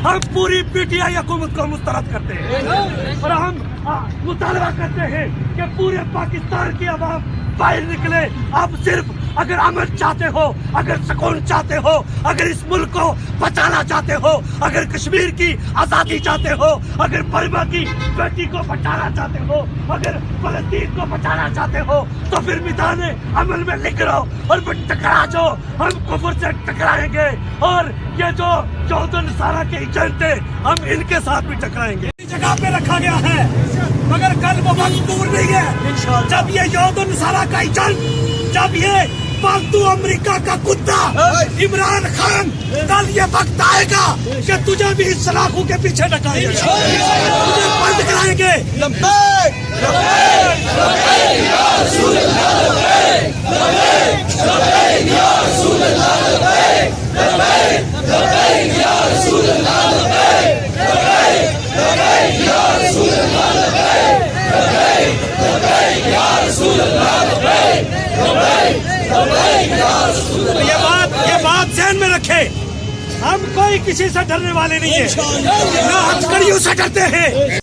ہم پوری PTI حکومت کو مسترد کرتے ہیں اور ہم مطالبہ کرتے ہیں کہ پورے پاکستان کی عوام باہر نکلے. آپ صرف اگر امن چاہتے ہو، اگر سکون چاہتے ہو، اگر اس ملک کو بچانا چاہتے ہو، اگر کشمیر کی آزادی چاہتے ہو، اگر برما کی بیٹی کو بچانا چاہتے ہو، اگر فلسطین کو بچانا چاہتے ہو، تو پھر میدان عمل میں لکھ رہو اور ٹکرا جاؤ. ہم کفر سے ٹکرائیں گے اور یہ جو یہود و نصارہ کے ایجنٹ ہیں ہم ان کے ساتھ بھی ٹکرائیں گے. جگہ پہ رکھا گیا ہے مگر کل وہ وقت دور نہیں ہے جب یہ یہود و نصارہ کا ایجنٹ، جب یہ پالتو امریکہ کا کتا عمران خان، کل یہ وقت آئے گا کہ تجھے بھی اس سلاخوں کے پیچھے ڈکائیں گے، تجھے بند کرائیں گے. یہ بات ذہن میں رکھے، ہم کوئی کسی سے ڈرنے والے نہیں ہیں، نہ ہتھکڑیوں سے ڈرتے ہیں.